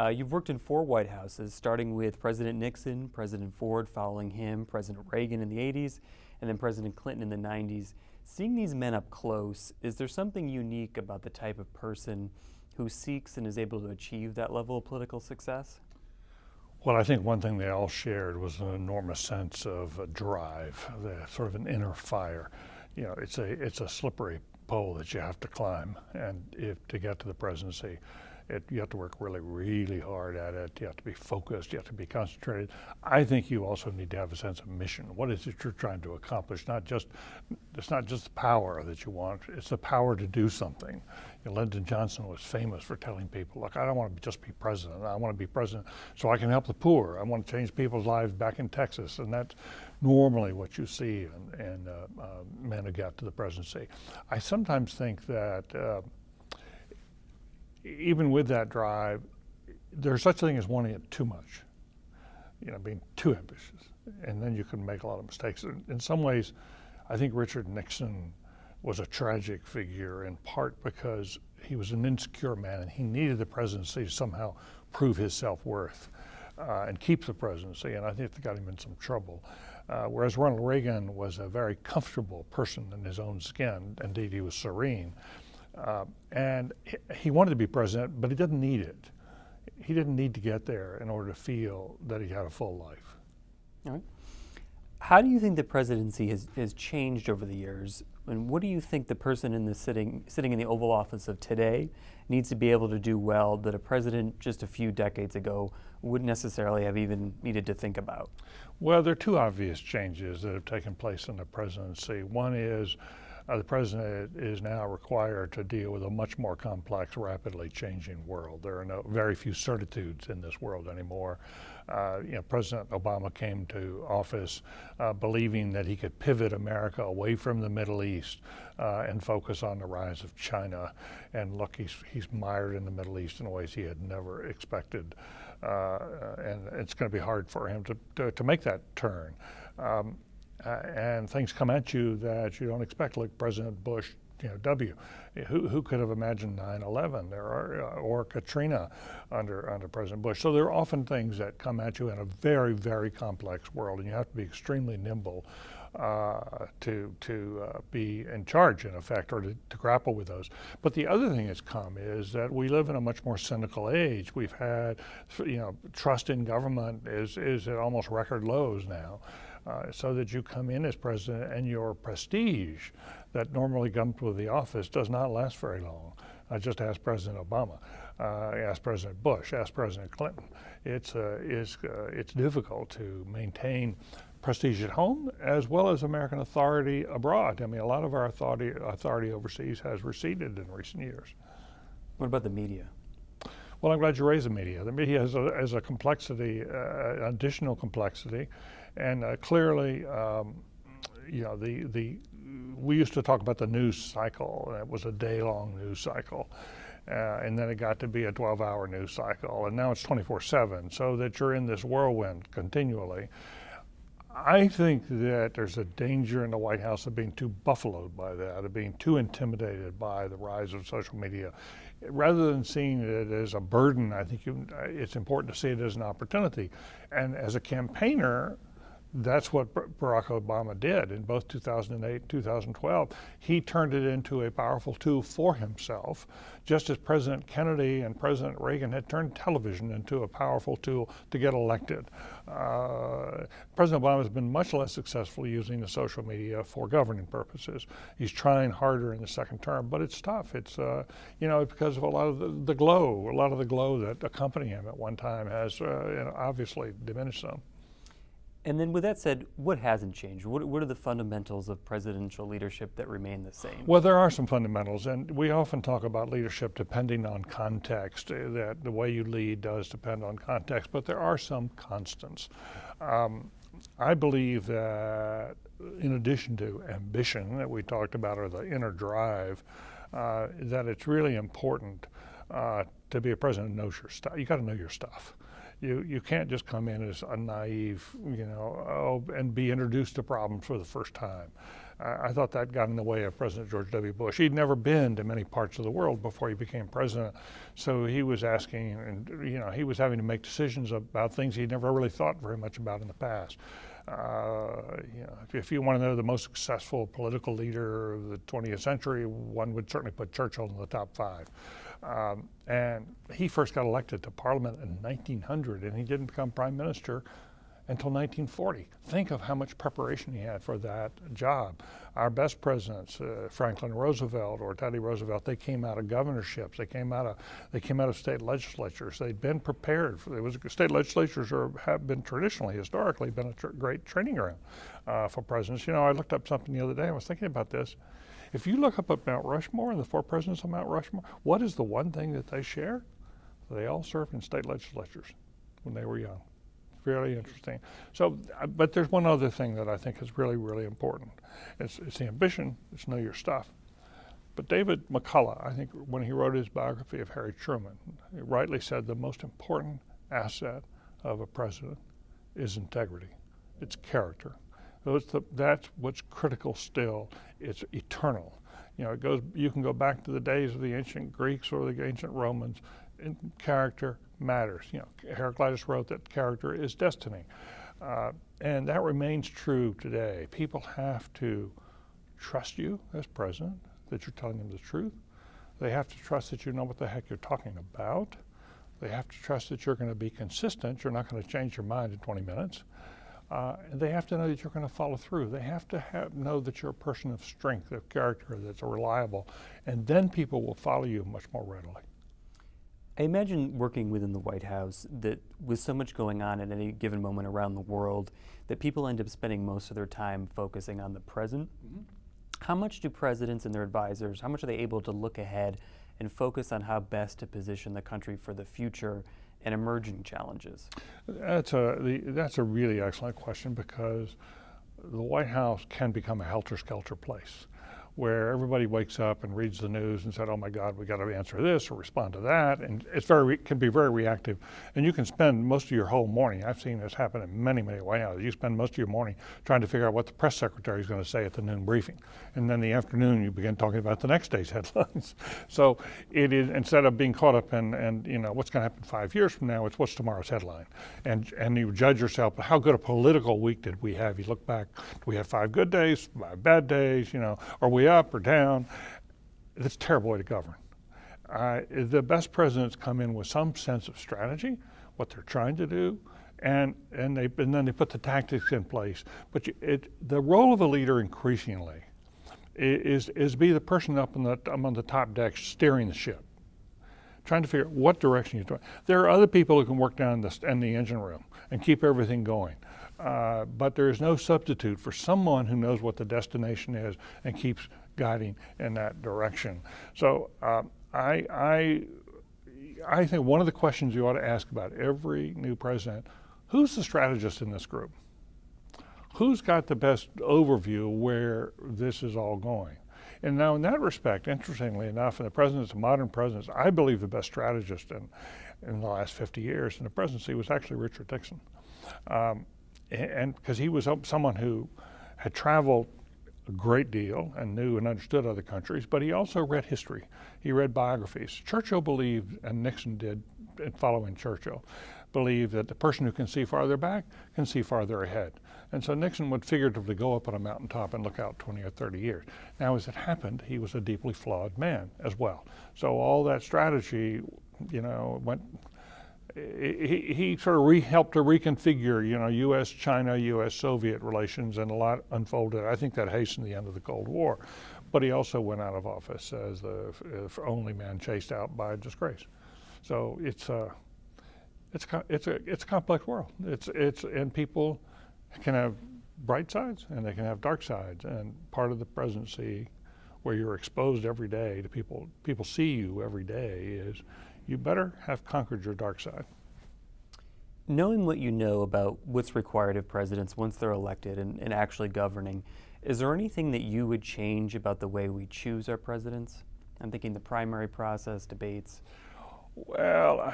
You've worked in 4 White Houses, starting with President Nixon, President Ford following him, President Reagan in the 80s, and then President Clinton in the 90s. Seeing these men up close, is there something unique about the type of person who seeks and is able to achieve that level of political success? Well, I think one thing they all shared was an enormous sense of drive, sort of an inner fire. You know, it's a slippery pole that you have to climb, and to get to the presidency, you have to work really, really hard at it. You have to be focused. You have to be concentrated. I think you also need to have a sense of mission. What is it you're trying to accomplish? It's not just the power that you want. It's the power to do something. You know, Lyndon Johnson was famous for telling people, look, I don't want to just be president. I want to be president so I can help the poor. I want to change people's lives back in Texas. And that's normally what you see in men who get to the presidency. I sometimes think that even with that drive, there's such a thing as wanting it too much, you know, being too ambitious, and then you can make a lot of mistakes. In some ways, I think Richard Nixon was a tragic figure, in part because he was an insecure man and he needed the presidency to somehow prove his self-worth and keep the presidency, and I think that got him in some trouble. Whereas Ronald Reagan was a very comfortable person in his own skin. Indeed, he was serene. And he wanted to be president, but he didn't need it. He didn't need to get there in order to feel that he had a full life. All right. How do you think the presidency has changed over the years? And what do you think the person in the sitting in the Oval Office of today needs to be able to do well that a president just a few decades ago wouldn't necessarily have even needed to think about? Well, there are 2 obvious changes that have taken place in the presidency. One is the president is now required to deal with a much more complex, rapidly changing world. There are very few certitudes in this world anymore. President Obama came to office believing that he could pivot America away from the Middle East and focus on the rise of China. And look, he's mired in the Middle East in ways he had never expected. And it's going to be hard for him to make that turn. And things come at you that you don't expect, like President Bush, W. Who could have imagined 9/11 or Katrina under President Bush? So there are often things that come at you in a very, very complex world, and you have to be extremely nimble to be in charge, in effect, or to grapple with those. But the other thing that's come is that we live in a much more cynical age. We've had, trust in government is at almost record lows now. So that you come in as president and your prestige that normally comes with the office does not last very long. I just asked President Obama, asked President Bush, asked President Clinton. It's difficult to maintain prestige at home as well as American authority abroad. I mean, a lot of our authority overseas has receded in recent years. What about the media? Well, I'm glad you raised the media. The media has a complexity, additional complexity, and clearly, we used to talk about the news cycle, and it was a day-long news cycle, and then it got to be a 12-hour news cycle, and now it's 24/7, so that you're in this whirlwind continually. I think that there's a danger in the White House of being too buffaloed by that, of being too intimidated by the rise of social media. Rather than seeing it as a burden, I think it's important to see it as an opportunity. And as a campaigner, that's what Barack Obama did in both 2008 and 2012. He turned it into a powerful tool for himself, just as President Kennedy and President Reagan had turned television into a powerful tool to get elected. President Obama has been much less successful using the social media for governing purposes. He's trying harder in the second term, but it's tough. It's because of a lot of the glow that accompanied him at one time has obviously diminished some. And then with that said, what hasn't changed? What are the fundamentals of presidential leadership that remain the same? Well, there are some fundamentals, and we often talk about leadership depending on context, that the way you lead does depend on context, but there are some constants. I believe that in addition to ambition that we talked about, or the inner drive, that it's really important to be a president who knows your stuff. You got to know your stuff. You can't just come in as a naive, and be introduced to problems for the first time. I thought that got in the way of President George W. Bush. He'd never been to many parts of the world before he became president, so he was asking, and he was having to make decisions about things he'd never really thought very much about in the past. If you want to know the most successful political leader of the 20th century, one would certainly put Churchill in the top 5. And he first got elected to Parliament in 1900, and he didn't become prime minister until 1940. Think of how much preparation he had for that job. Our best presidents, Franklin Roosevelt or Teddy Roosevelt, they came out of governorships. They came out of state legislatures. They'd been prepared. State legislatures have been traditionally, historically, been a great training ground for presidents. I looked up something the other day. I was thinking about this. If you look up at Mount Rushmore and the 4 presidents on Mount Rushmore, what is the one thing that they share? They all served in state legislatures when they were young. Really interesting. So, but there's one other thing that I think is really, really important. It's the ambition. It's know your stuff. But David McCullough, I think, when he wrote his biography of Harry Truman, he rightly said the most important asset of a president is integrity. It's character. That's what's critical still. It's eternal. You can go back to the days of the ancient Greeks or the ancient Romans, and character matters. Heraclitus wrote that character is destiny. And that remains true today. People have to trust you as president, that you're telling them the truth. They have to trust that you know what the heck you're talking about. They have to trust that you're going to be consistent. You're not going to change your mind in 20 minutes. And they have to know that you're going to follow through. They have to know that you're a person of strength, of character, that's reliable. And then people will follow you much more readily. I imagine working within the White House that with so much going on at any given moment around the world, that people end up spending most of their time focusing on the present. Mm-hmm. How much do presidents and their advisors, how much are they able to look ahead and focus on how best to position the country for the future and emerging challenges? That's a really excellent question, because the White House can become a helter-skelter place, where everybody wakes up and reads the news and said, oh my God, we got to answer this or respond to that. And can be very reactive. And you can spend most of your whole morning, I've seen this happen in many, many White Houses, you spend most of your morning trying to figure out what the press secretary is going to say at the noon briefing. And then the afternoon you begin talking about the next day's headlines. So it is, instead of being caught up in what's going to happen 5 years from now, it's what's tomorrow's headline. And you judge yourself, how good a political week did we have? You look back, do we have 5 good days, 5 bad days, are we up or down? It's a terrible way to govern. The best presidents come in with some sense of strategy, what they're trying to do, and then they put the tactics in place. But the role of a leader increasingly is be the person up on the top deck steering the ship, trying to figure out what direction you're doing. There are other people who can work down in the engine room and keep everything going. But there is no substitute for someone who knows what the destination is and keeps guiding in that direction. So I think one of the questions you ought to ask about every new president, who's the strategist in this group? Who's got the best overview where this is all going? And now in that respect, interestingly enough, in the modern presidents, I believe the best strategist in the last 50 years in the presidency was actually Richard Nixon. And because he was someone who had traveled a great deal and knew and understood other countries, but he also read history. He read biographies. Churchill believed, and Nixon did, following Churchill, believed that the person who can see farther back can see farther ahead. And so Nixon would figuratively go up on a mountaintop and look out 20 or 30 years. Now, as it happened, he was a deeply flawed man as well. So all that strategy, went. He sort of helped to reconfigure, U.S.-China, U.S.-Soviet relations, and a lot unfolded. I think that hastened the end of the Cold War. But he also went out of office as the only man chased out by disgrace. So it's a complex world. And people can have bright sides and they can have dark sides. And part of the presidency, where you're exposed every day to people see you every day, is you better have conquered your dark side. Knowing what you know about what's required of presidents once they're elected and actually governing, is there anything that you would change about the way we choose our presidents? I'm thinking the primary process, debates. Well,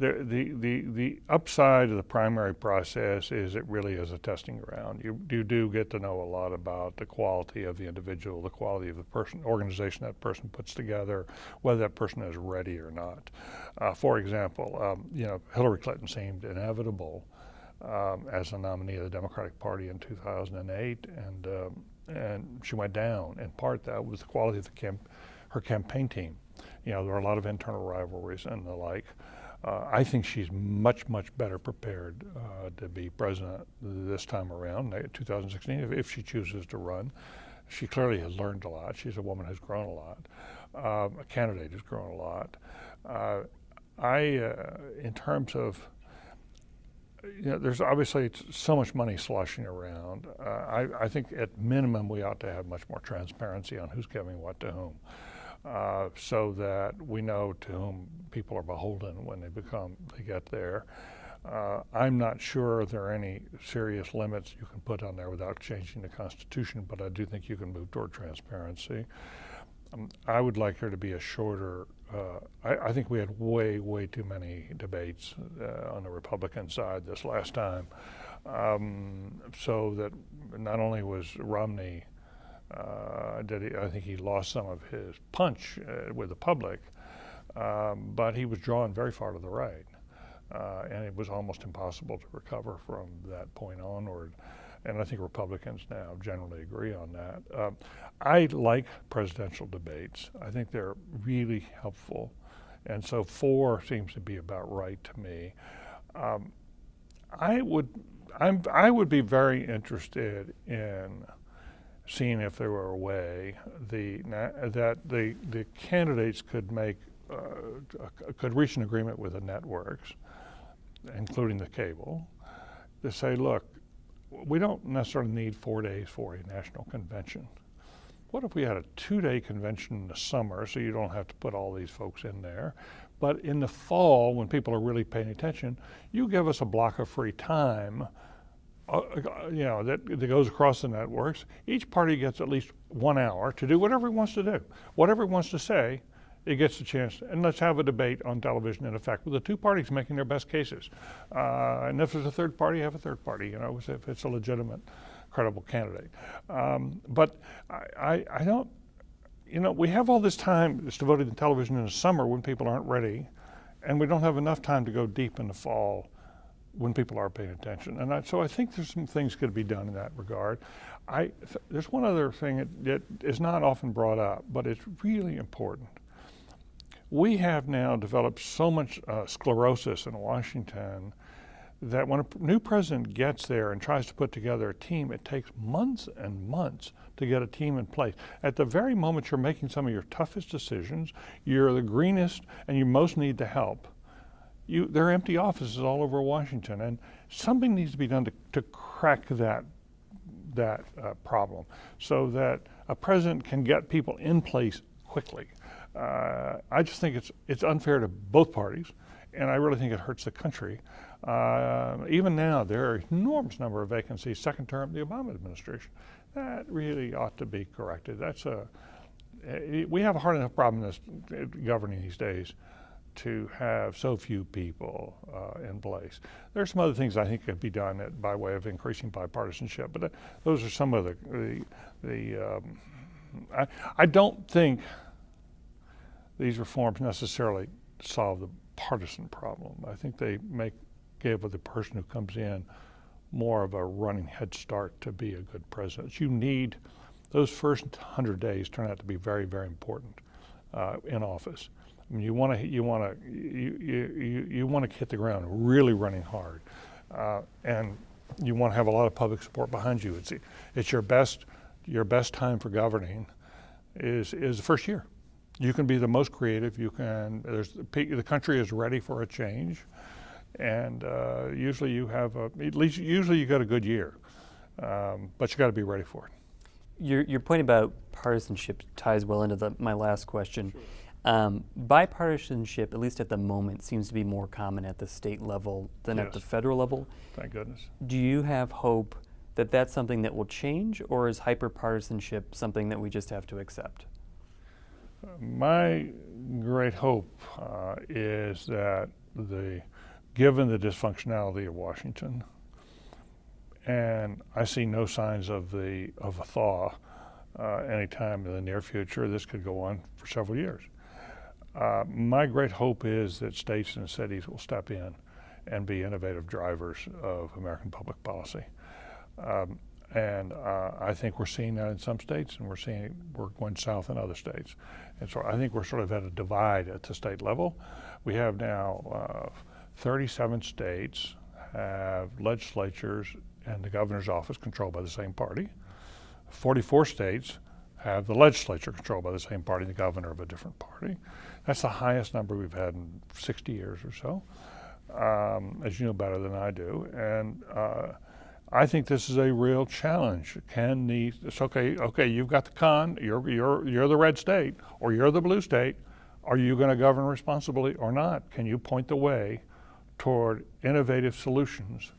the upside of the primary process is it really is a testing ground. You do get to know a lot about the quality of the individual, the quality of the organization that person puts together, whether that person is ready or not. For example, Hillary Clinton seemed inevitable as a nominee of the Democratic Party in 2008, and she went down. In part, that was the quality of her campaign team. There were a lot of internal rivalries and the like. I think she's much better prepared to be president this time around, 2016, if she chooses to run. She clearly has learned a lot. She's a woman who's grown a lot. A candidate who's grown a lot. In terms of, there's obviously so much money sloshing around. I think at minimum we ought to have much more transparency on who's giving what to whom. So that we know to whom people are beholden when they get there. I'm not sure there are any serious limits you can put on there without changing the Constitution, but I do think you can move toward transparency. I would like there to be a shorter, I think we had way too many debates on the Republican side this last time. So that not only was Romney I think he lost some of his punch with the public, but he was drawn very far to the right, and it was almost impossible to recover from that point onward. And I think Republicans now generally agree on that. I like presidential debates. I think they're really helpful, and so 4 seems to be about right to me. I would be very interested in seeing if there were a way that the candidates could reach an agreement with the networks, including the cable, to say, look, we don't necessarily need 4 days for a national convention. What if we had a 2-day convention in the summer, so you don't have to put all these folks in there, but in the fall, when people are really paying attention, you give us a block of free time that goes across the networks. Each party gets at least 1 hour to do whatever it wants to do. Whatever it wants to say, it gets a chance. And let's have a debate on television, in effect, with the 2 parties making their best cases. And if there's a third party, have a third party, if it's a legitimate, credible candidate. But I don't, we have all this time that's devoted to television in the summer when people aren't ready, and we don't have enough time to go deep in the fall when people are paying attention. And so I think there's some things could be done in that regard. There's one other thing that is not often brought up, but it's really important. We have now developed so much sclerosis in Washington that when a new president gets there and tries to put together a team, it takes months and months to get a team in place. At the very moment you're making some of your toughest decisions, you're the greenest and you most need the help, there are empty offices all over Washington, and something needs to be done to crack that problem so that a president can get people in place quickly. I just think it's unfair to both parties, and I really think it hurts the country. Even now, there are an enormous number of vacancies, second term, the Obama administration. That really ought to be corrected. We have a hard enough problem governing these days to have so few people in place. There are some other things I think could be done by way of increasing bipartisanship, but those are some of I don't think these reforms necessarily solve the partisan problem. I think they give the person who comes in more of a running head start to be a good president. You need those first 100 days turn out to be very, very important in office. I mean, you want to hit the ground really running hard, and you want to have a lot of public support behind you. It's your best time for governing is the first year. You can be the most creative. The country is ready for a change, and usually you have usually you got a good year, but you got to be ready for it. Your point about partisanship ties well into my last question. Sure. Bipartisanship, at least at the moment, seems to be more common at the state level than at the federal level. Thank goodness. Do you have hope that that's something that will change, or is hyperpartisanship something that we just have to accept? My great hope is that given the dysfunctionality of Washington, and I see no signs of a thaw anytime in the near future. This could go on for several years. My great hope is that states and cities will step in and be innovative drivers of American public policy. And I think we're seeing that in some states, and we're going south in other states. And so I think we're sort of at a divide at the state level. We have now 37 states have legislatures and the governor's office controlled by the same party. 44 states have the legislature controlled by the same party, the governor of a different party. That's the highest number we've had in 60 years or so, as you know better than I do. And I think this is a real challenge. It's okay, you've got the you're the red state or you're the blue state. Are you going to govern responsibly or not? Can you point the way toward innovative solutions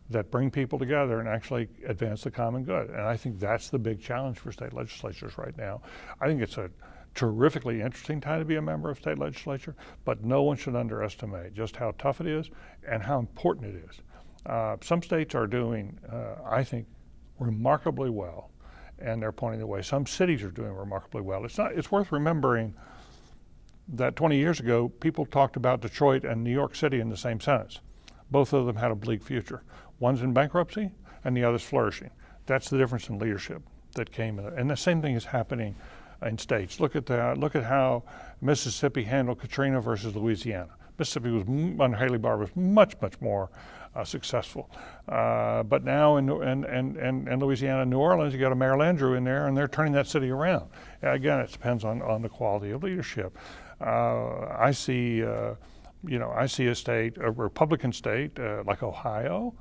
that bring people together and actually advance the common good? And I think that's the big challenge for state legislatures right now. I think it's a terrifically interesting time to be a member of state legislature, but no one should underestimate just how tough it is and how important it is. Some states are doing, I think, remarkably well, and they're pointing the way. Some cities are doing remarkably well. It's worth remembering that 20 years ago, people talked about Detroit and New York City in the same sentence. Both of them had a bleak future. One's in bankruptcy and the other's flourishing. That's the difference in leadership that came in. And the same thing is happening in states. Look at how Mississippi handled Katrina versus Louisiana. Mississippi was, under Haley Barbour, was much more successful. But now in Louisiana and New Orleans, you got a Mayor Landrieu in there, and they're turning that city around. Again, it depends on the quality of leadership. I see a state, a Republican state like Ohio,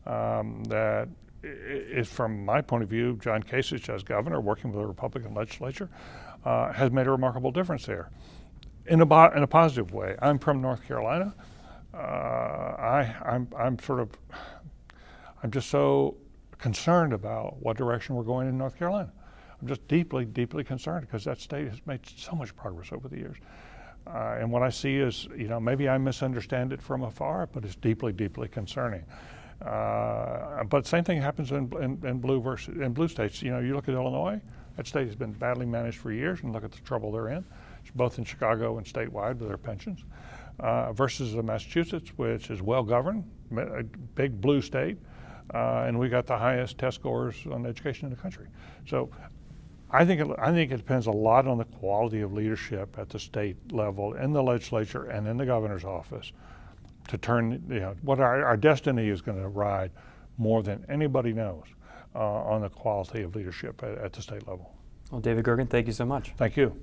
that is, from my point of view, John Kasich as governor, working with the Republican legislature, has made a remarkable difference there, in a positive way. I'm from North Carolina. I'm just so concerned about what direction we're going in North Carolina. I'm just deeply concerned because that state has made so much progress over the years. And what I see is, maybe I misunderstand it from afar, but it's deeply concerning. But same thing happens in blue states. You look at Illinois, that state has been badly managed for years, and look at the trouble they're in, both in Chicago and statewide with their pensions, versus Massachusetts, which is well governed, a big blue state, and we got the highest test scores on education in the country. So I think it depends a lot on the quality of leadership at the state level, in the legislature, and in the governor's office, to turn, what our destiny is going to ride more than anybody knows on the quality of leadership at the state level. Well, David Gergen, thank you so much. Thank you.